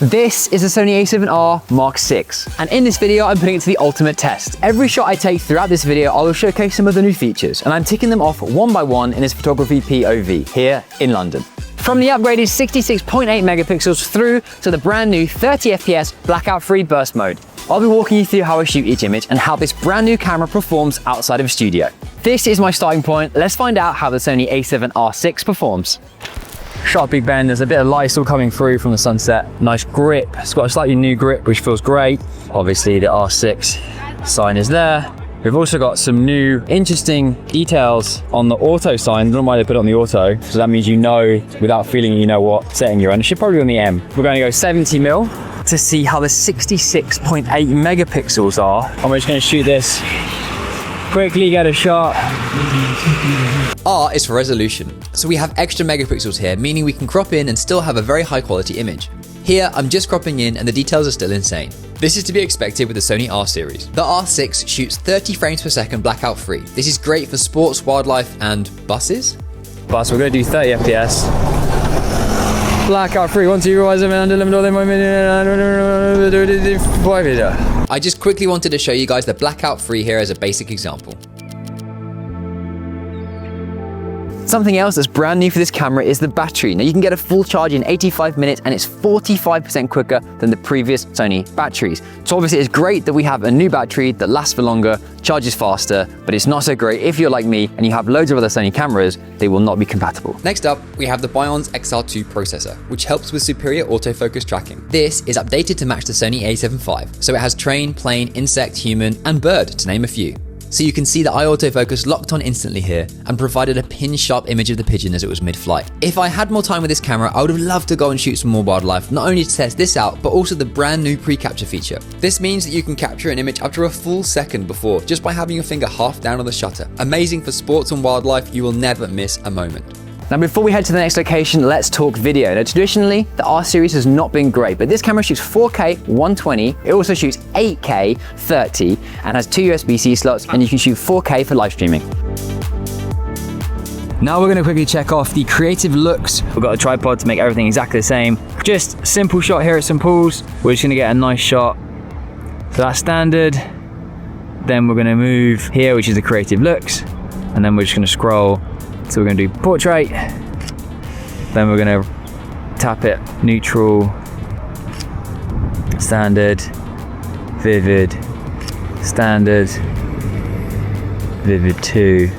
This is the Sony A7R Mark VI, and in this video I'm putting it to the ultimate test. Every shot I take throughout this video I will showcase some of the new features, and I'm ticking them off one by one in this photography POV here in London. From the upgraded 66.8 megapixels through to the brand new 30 FPS blackout-free burst mode. I'll be walking you through how I shoot each image and how this brand new camera performs outside of a studio. This is my starting point. Let's find out how the Sony A7R6 performs. Sharp Big Bend, there's a bit of light still coming through from the sunset. Nice grip, it's got a slightly new grip which feels great. Obviously the R6 sign is there. We've also got some new interesting details on the auto sign. I don't know why they put it on the auto, so that means you know without feeling you know what setting you're on. It should probably be on the M. We're going to go 70mm to see how the 66.8 megapixels are. I'm just going to shoot this, quickly get a shot. R is for resolution, so we have extra megapixels here, meaning we can crop in and still have a very high quality image. Here, I'm just cropping in and the details are still insane. This is to be expected with the Sony R series. The R6 shoots 30 frames per second blackout free. This is great for sports, wildlife, and buses. We're going to do 30 FPS. Blackout free, 1, 2, I just quickly wanted to show you guys the blackout free here as a basic example. Something else that's brand new for this camera is the battery. Now you can get a full charge in 85 minutes and it's 45% quicker than the previous Sony batteries. So obviously it's great that we have a new battery that lasts for longer, charges faster, but it's not so great if you're like me and you have loads of other Sony cameras, they will not be compatible. Next up, we have the Bion's XR2 processor, which helps with superior autofocus tracking. This is updated to match the Sony A7 IV, so it has train, plane, insect, human, and bird, to name a few. So you can see the eye autofocus locked on instantly here and provided a pin-sharp image of the pigeon as it was mid-flight. If I had more time with this camera, I would have loved to go and shoot some more wildlife, not only to test this out, but also the brand new pre-capture feature. This means that you can capture an image up to a full second before, just by having your finger half down on the shutter. Amazing for sports and wildlife, you will never miss a moment. Now before we head to the next location, let's talk video. Now traditionally, the R series has not been great, but this camera shoots 4K 120, it also shoots 8K 30, and has 2 USB-C slots, and you can shoot 4K for live streaming. Now we're gonna quickly check off the creative looks. We've got a tripod to make everything exactly the same. Just a simple shot here at St. Paul's. We're just gonna get a nice shot. So that's standard. Then we're gonna move here, which is the creative looks, and then we're just gonna scroll. So we're going to do portrait, then we're going to tap it, neutral, standard, vivid, standard, vivid 2.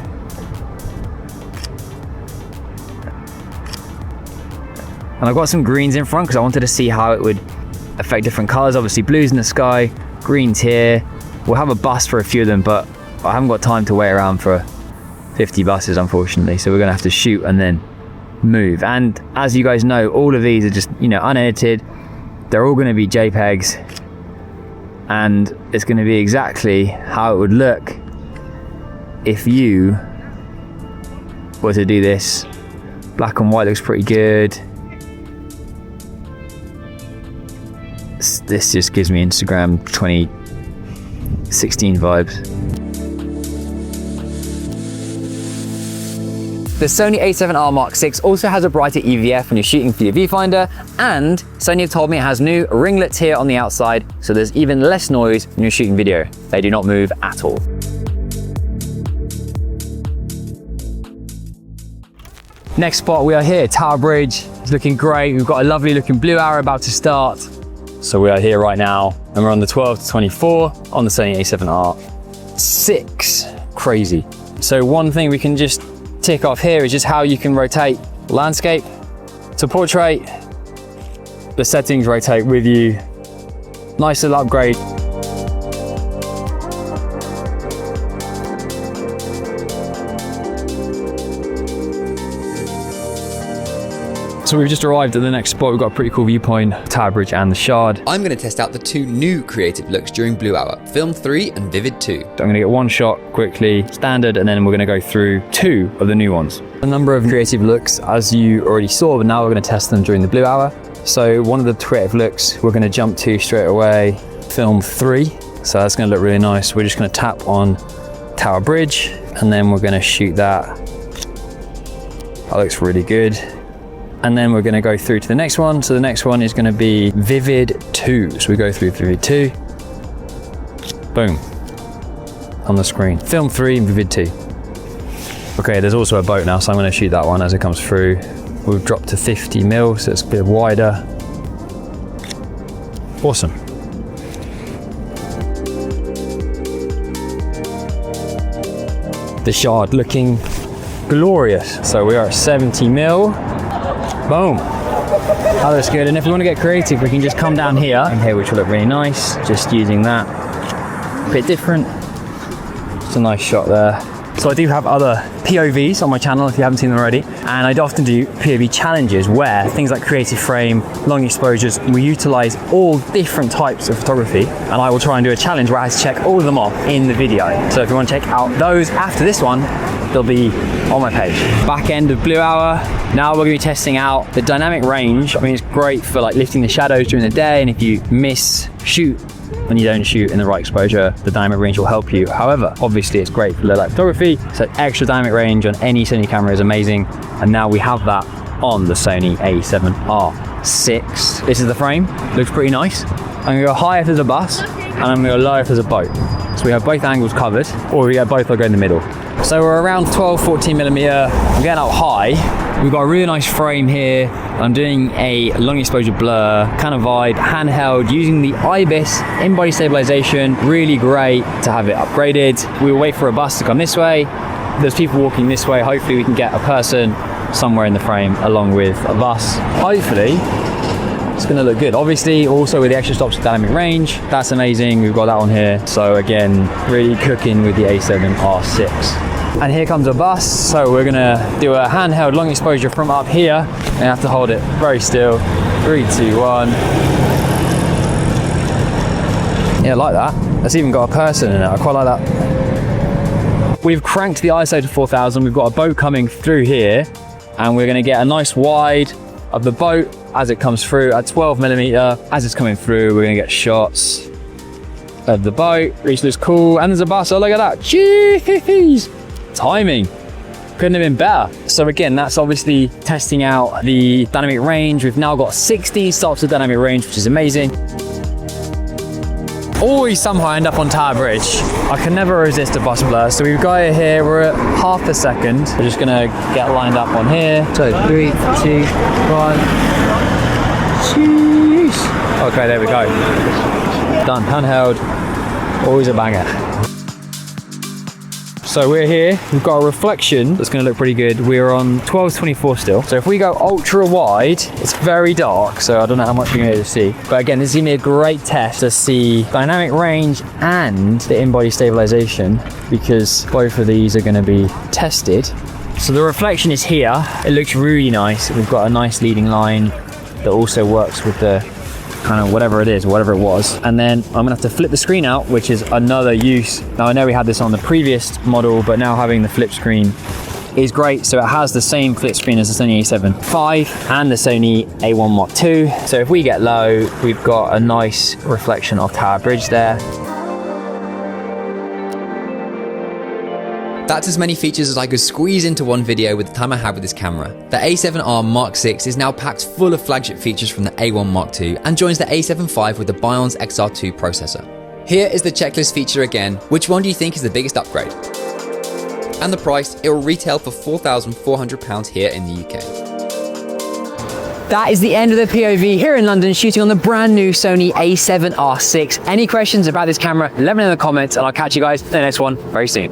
And I've got some greens in front because I wanted to see how it would affect different colors. Obviously blues in the sky, greens here. We'll have a bus for a few of them, but I haven't got time to wait around for 50 buses unfortunately, so we're gonna have to shoot and then move. And as you guys know, all of these are just, you know, unedited. They're all gonna be JPEGs, and it's gonna be exactly how it would look if you were to do this. Black and white looks pretty good. This just gives me Instagram 2016 vibes. The Sony A7R Mark VI also has a brighter EVF when you're shooting for your viewfinder, and Sony have told me it has new ringlets here on the outside, so there's even less noise when you're shooting video. They do not move at all. Next spot, we are here, Tower Bridge. It's looking great. We've got a lovely looking blue hour about to start. So we are here right now, and we're on the 12 to 24 on the Sony A7R6. Crazy. So one thing we can just tick off here is just how you can rotate landscape to portrait. The settings rotate with you. Nice little upgrade. So we've just arrived at the next spot. We've got a pretty cool viewpoint, Tower Bridge and the Shard. I'm going to test out the 2 new creative looks during Blue Hour, Film 3 and Vivid 2. So I'm going to get one shot quickly, standard, and then we're going to go through 2 of the new ones. A number of creative looks, as you already saw, but now we're going to test them during the Blue Hour. So one of the creative looks we're going to jump to straight away, Film 3. So that's going to look really nice. We're just going to tap on Tower Bridge, and then we're going to shoot that. That looks really good. And then we're gonna go through to the next one. So the next one is gonna be Vivid 2. So we go through Vivid 2. Boom. On the screen. Film 3 and Vivid 2. Okay, there's also a boat now, so I'm gonna shoot that one as it comes through. We've dropped to 50mm, so it's a bit wider. Awesome. The shard looking glorious. So we are at 70mm. Boom. That looks good. And if we want to get creative, we can just come down here, and here, which will look really nice. Just using that. A bit different. It's a nice shot there. So I do have other POVs on my channel if you haven't seen them already. And I often do POV challenges where things like creative frame, long exposures, we utilize all different types of photography. And I will try and do a challenge where I have to check all of them off in the video. So if you want to check out those after this one, they'll be on my page. Back end of Blue Hour. Now we're going to be testing out the dynamic range. I mean, it's great for like lifting the shadows during the day, and if you miss shoot when you don't shoot in the right exposure, the dynamic range will help you. However, obviously it's great for low light photography, so extra dynamic range on any Sony camera is amazing, and now we have that on the Sony A7R6. This is the frame, looks pretty nice. I'm gonna go high if there's a bus, and I'm gonna go low if there's a boat. So we have both angles covered, or we have both, I'll go in the middle. So we're around 12-14mm, I'm getting up high. We've got a really nice frame here. I'm doing a long exposure blur kind of vibe, handheld, using the IBIS in-body stabilization. Really great to have it upgraded. We'll wait for a bus to come this way. There's people walking this way. Hopefully we can get a person somewhere in the frame along with a bus. Hopefully it's gonna look good. Obviously also with the extra stops with dynamic range, that's amazing. We've got that on here. So again, really cooking with the A7R6. And here comes a bus, so we're gonna do a handheld long exposure from up here, and you have to hold it very still. 3, 2, 1. Yeah, I like that. That's even got a person in it. I quite like that. We've cranked the ISO to 4000. We've got a boat coming through here, and we're gonna get a nice wide of the boat as it comes through at 12mm. As it's coming through, we're gonna get shots of the boat, which looks cool. And there's a bus, oh look at that, jeez! Timing couldn't have been better. So again, that's obviously testing out the dynamic range. We've now got 60 stops of dynamic range, which is amazing. Always somehow end up on Tower Bridge. I can never resist a bus blur. So we've got it here, we're at half a second. We're just gonna get lined up on here. So 3, 2, 1. Jeez. Okay, there we go. Done, handheld, always a banger. So we're here, we've got a reflection that's gonna look pretty good. We're on 12-24 still. So if we go ultra wide, it's very dark, so I don't know how much you're gonna be able to see. But again, this is gonna be a great test to see dynamic range and the in-body stabilization, because both of these are gonna be tested. So the reflection is here. It looks really nice. We've got a nice leading line that also works with the kind of whatever it is, whatever it was. And then I'm gonna have to flip the screen out, which is another use. Now I know we had this on the previous model, but now having the flip screen is great. So it has the same flip screen as the Sony A7 IV and the Sony A1 Mark II. So if we get low, we've got a nice reflection of Tower Bridge there. That's as many features as I could squeeze into one video with the time I have with this camera. The A7R Mark VI is now packed full of flagship features from the A1 Mark II and joins the A7 V with the Bion's XR2 processor. Here is the checklist feature again. Which one do you think is the biggest upgrade? And the price, it will retail for £4,400 here in the UK. That is the end of the POV here in London, shooting on the brand new Sony A7R6. Any questions about this camera, let me know in the comments, and I'll catch you guys in the next one very soon.